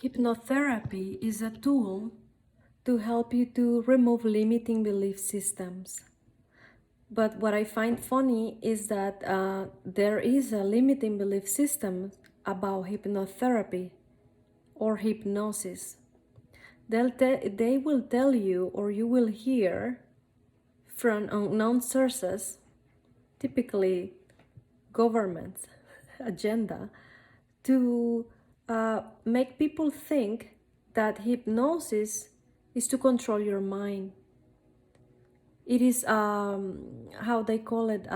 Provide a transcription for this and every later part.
Hypnotherapy is a tool to help you to remove limiting belief systems. But what I find funny is that there is a limiting belief system about hypnotherapy or hypnosis. They will tell you, or you will hear from unknown sources, typically government agenda, to make people think that hypnosis is to control your mind. It is how they call it,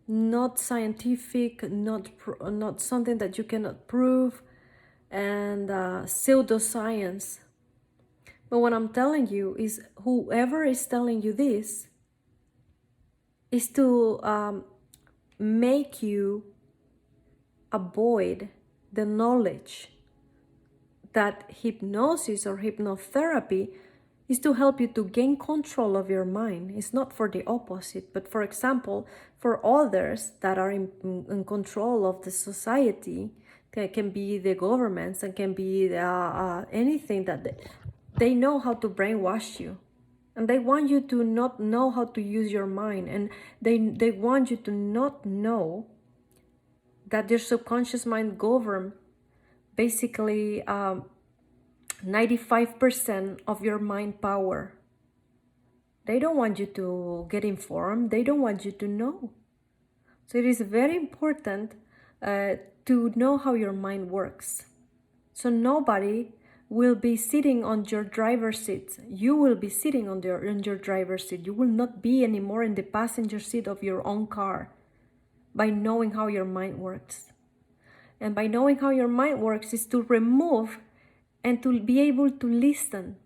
not scientific, not something that you cannot prove, and pseudoscience. But what I'm telling you is, whoever is telling you this is to make you avoid the knowledge that hypnosis or hypnotherapy is to help you to gain control of your mind. It's not for the opposite, but for example, for others that are in control of the society, that can be the governments and can be anything, that they know how to brainwash you. And they want you to not know how to use your mind. And they want you to not know that your subconscious mind governs basically 95% of your mind power. They don't want you to get informed. They don't want you to know. So it is very important to know how your mind works. So nobody will be sitting on your driver's seat. You will be sitting on your driver's seat. You will not be anymore in the passenger seat of your own car, by knowing how your mind works. And by knowing how your mind works is to remove and to be able to listen,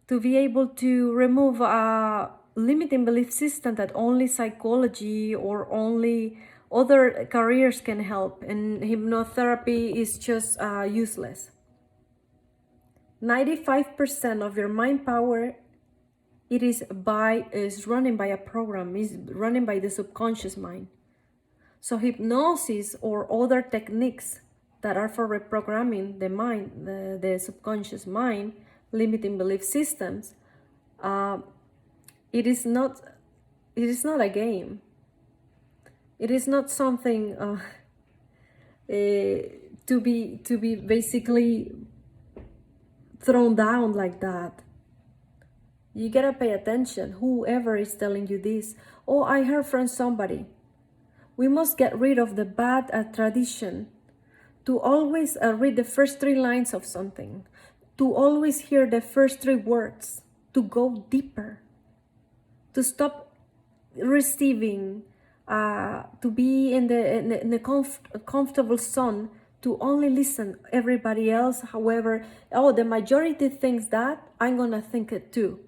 to be able to remove a limiting belief system that only psychology or only other careers can help, and hypnotherapy is just useless. 95% of your mind power, it is running by a program, is running by the subconscious mind. So hypnosis or other techniques that are for reprogramming the mind, the subconscious mind, limiting belief systems, it is not a game. It is not something to be basically thrown down like that. You gotta pay attention, whoever is telling you this. Oh, I heard from somebody. We must get rid of the bad tradition to always read the first 3 lines of something, to always hear the first 3 words, to go deeper, to stop receiving, to be in the comfortable zone, to only listen everybody else. However, the majority thinks that, I'm gonna think it too.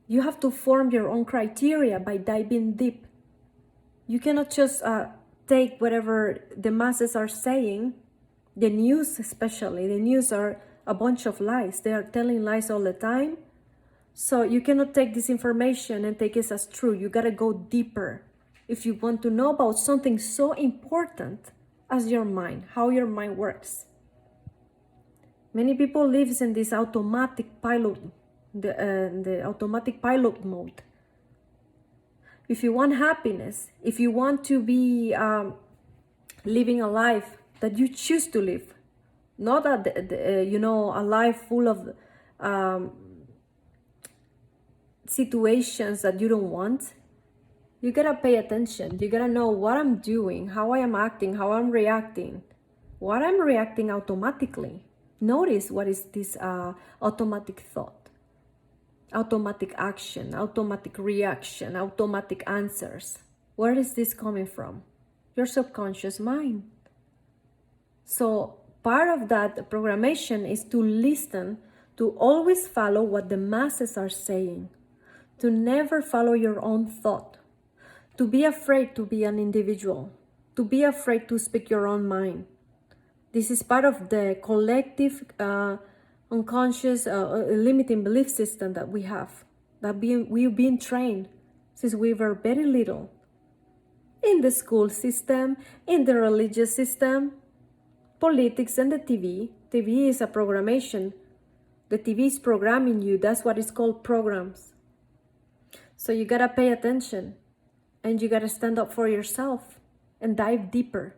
You have to form your own criteria by diving deep. You cannot just take whatever the masses are saying. The news especially, the news are a bunch of lies. They are telling lies all the time. So you cannot take this information and take it as true. You gotta go deeper if you want to know about something so important as your mind, how your mind works. Many people live in this automatic pilot, the automatic pilot mode. If you want happiness, if you want to be living a life that you choose to live, not a life full of situations that you don't want, you gotta pay attention. You gotta know what I'm doing, how I am acting, how I'm reacting, what I'm reacting automatically. Notice what is this automatic thought, automatic action, automatic reaction, automatic answers. Where is this coming from? Your subconscious mind. So part of that programmation is to listen, to always follow what the masses are saying, to never follow your own thought, to be afraid to be an individual, to be afraid to speak your own mind. This is part of the collective unconscious limiting belief system that we have, that we've been trained since we were very little, in the school system, in the religious system. politics, and the TV. TV is a programmation. The TV is programming you. That's what it's called, programs. So you gotta pay attention, and you gotta stand up for yourself and dive deeper.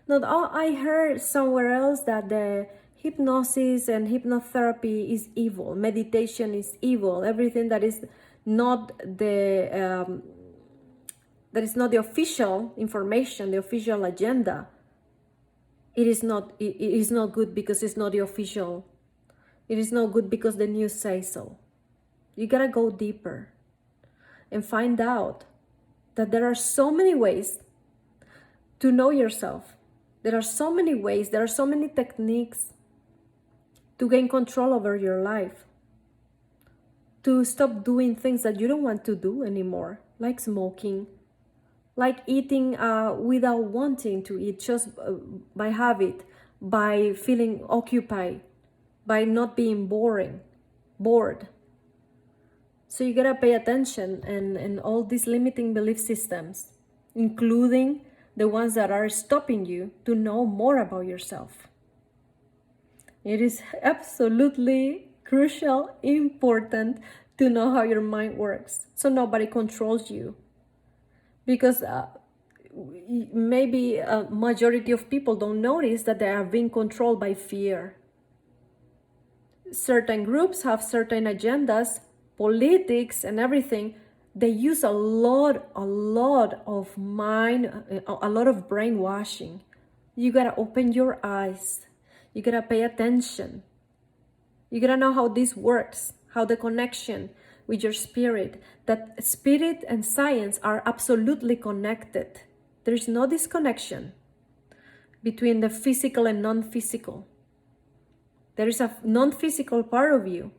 Not all, I heard somewhere else that the hypnosis and hypnotherapy is evil. Meditation is evil. Everything that is not the official information, the official agenda, it is not good because it's not the official. It is not good because the news says so. You gotta go deeper and find out that there are so many ways to know yourself. There are so many ways, there are so many techniques to gain control over your life, to stop doing things that you don't want to do anymore, like smoking, like eating without wanting to eat, just by habit, by feeling occupied, by not being bored. So you gotta pay attention and all these limiting belief systems, including the ones that are stopping you to know more about yourself. It is absolutely crucial, important to know how your mind works, so nobody controls you. Because maybe a majority of people don't notice that they are being controlled by fear. Certain groups have certain agendas, politics and everything. They use a lot of mind, a lot of brainwashing. You gotta open your eyes. You gotta pay attention. You gotta know how this works, how the connection with your spirit, that spirit and science are absolutely connected. There is no disconnection between the physical and non-physical. There is a non-physical part of you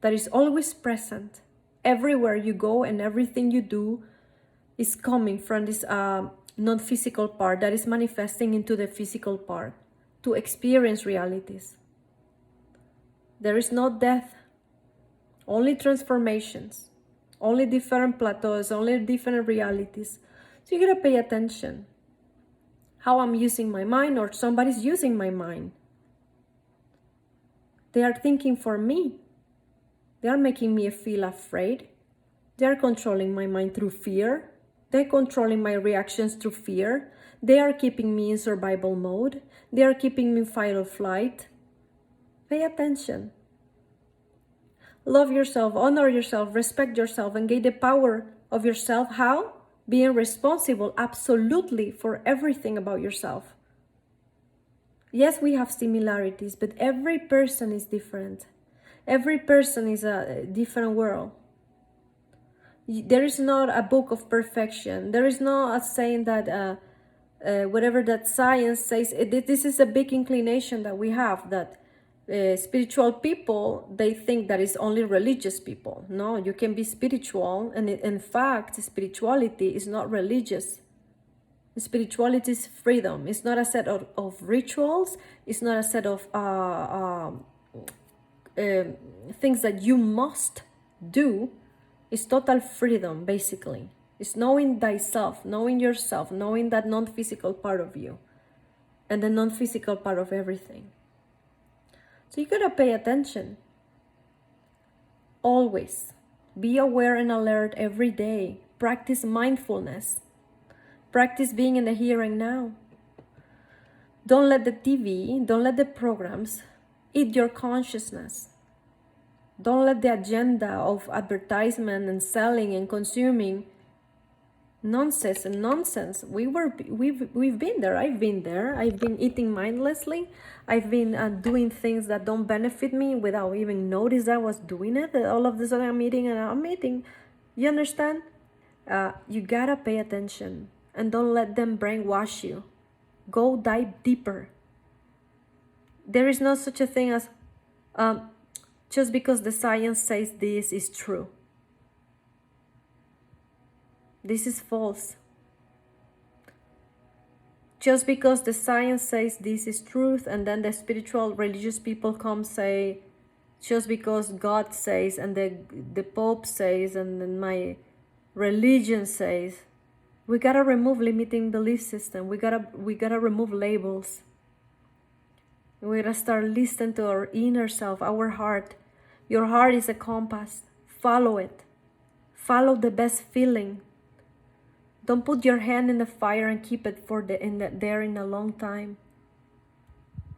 that is always present. Everywhere you go and everything you do is coming from this non-physical part that is manifesting into the physical part to experience realities. There is no death, only transformations, only different plateaus, only different realities. So you gotta pay attention how I'm using my mind, or somebody's using my mind. They are thinking for me. They are making me feel afraid. They are controlling my mind through fear. They're controlling my reactions through fear. They are keeping me in survival mode. They are keeping me in fight or flight. Pay attention. Love yourself, honor yourself, respect yourself, and gain the power of yourself. How? Being responsible absolutely for everything about yourself. Yes, we have similarities, but every person is different. Every person is a different world. There is not a book of perfection. There is not a saying that whatever that science says. This is a big inclination that we have, that spiritual people, they think that it's only religious people. No, you can be spiritual, and in fact, spirituality is not religious. Spirituality is freedom. It's not a set of rituals. It's not a set of things that you must do. It's total freedom, basically. It's knowing thyself, knowing yourself, knowing that non-physical part of you and the non-physical part of everything. So you gotta pay attention. Always. Be aware and alert every day. Practice mindfulness. Practice being in the here and now. Don't let the TV, don't let the programs eat your consciousness. Don't let the agenda of advertisement and selling and consuming nonsense. We've been there. I've been there. I've been eating mindlessly. I've been doing things that don't benefit me without even notice I was doing it. All of a sudden I'm eating. You understand? You gotta pay attention and don't let them brainwash you. Go dive deeper. There is no such a thing as just because the science says this is true. This is false. Just because the science says this is truth, and then the spiritual religious people come say, just because God says and the Pope says and then my religion says, we gotta remove limiting belief system. We gotta remove labels. We gotta start listening to our inner self, our heart. Your heart is a compass. Follow it. Follow the best feeling. Don't put your hand in the fire and keep it there in a long time.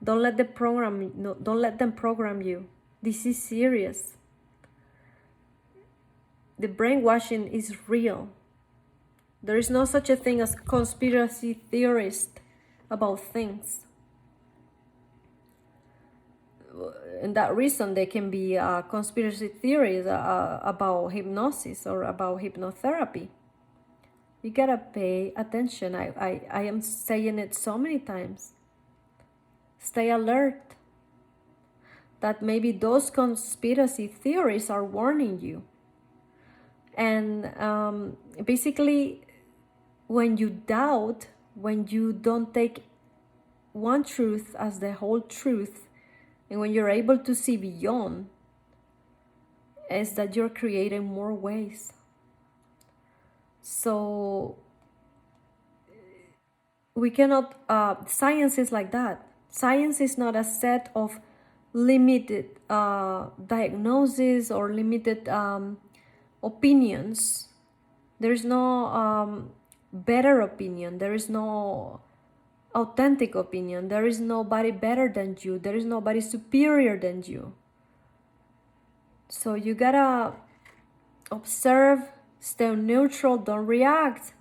Don't let don't let them program you. This is serious. The brainwashing is real. There is no such a thing as conspiracy theorist about things. And that reason there can be conspiracy theories about hypnosis or about hypnotherapy. You gotta pay attention. I am saying it so many times. Stay alert. That maybe those conspiracy theories are warning you. And basically, when you doubt, when you don't take one truth as the whole truth, and when you're able to see beyond, is that you're creating more ways. So we cannot, science is like that. Science is not a set of limited diagnoses or limited opinions. There is no better opinion. There is no authentic opinion. There is nobody better than you. There is nobody superior than you. So you gotta observe, stay neutral, don't react,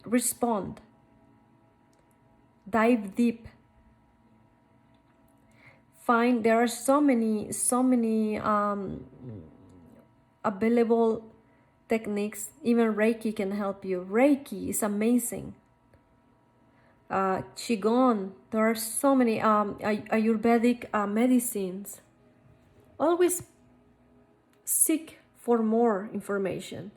respond, dive deep. There are so many available techniques. Even Reiki can help you. Reiki is amazing. Qigong, there are so many Ayurvedic medicines. Always seek for more information.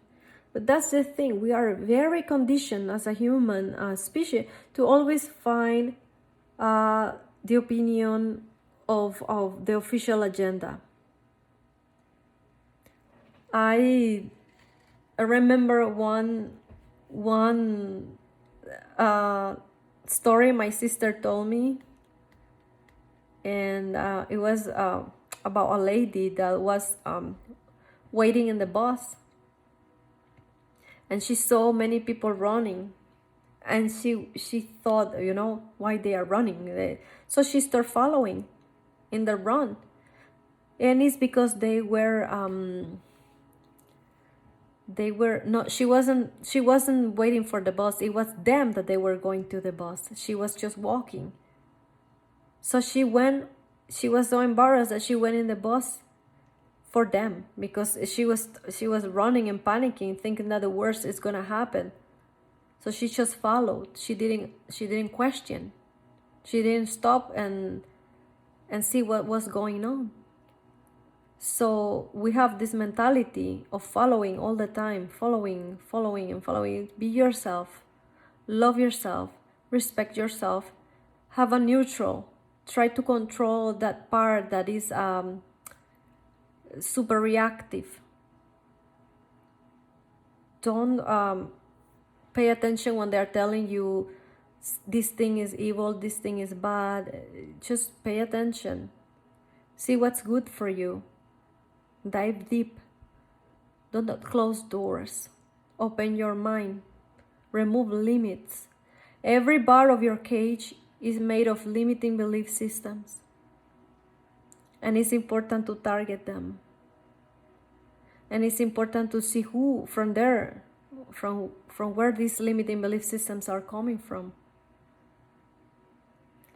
But that's the thing, we are very conditioned as a human species to always find the opinion of the official agenda. I remember one story my sister told me, and it was about a lady that was waiting in the bus, and she saw many people running, and she thought, why they are running. So she started following in the run, and it's because they were not, she wasn't waiting for the bus. It was them that they were going to the bus. She was just walking. So she was so embarrassed that she went in the bus for them, because she was running and panicking, thinking that the worst is gonna happen. So she just followed. She didn't question. She didn't stop and see what was going on. So we have this mentality of following all the time, following. Be yourself, love yourself, respect yourself, have a neutral. Try to control that part that is super reactive. Don't pay attention when they're telling you this thing is evil, this thing is bad. Just pay attention. See what's good for you. Dive deep. Do not close doors. Open your mind. Remove limits. Every bar of your cage is made of limiting belief systems, and it's important to target them. And it's important to see who from where these limiting belief systems are coming from.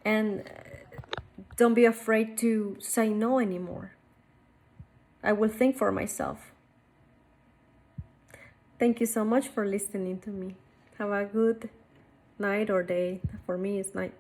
And don't be afraid to say no anymore. I will think for myself. Thank you so much for listening to me. Have a good night or day. For me, it's night.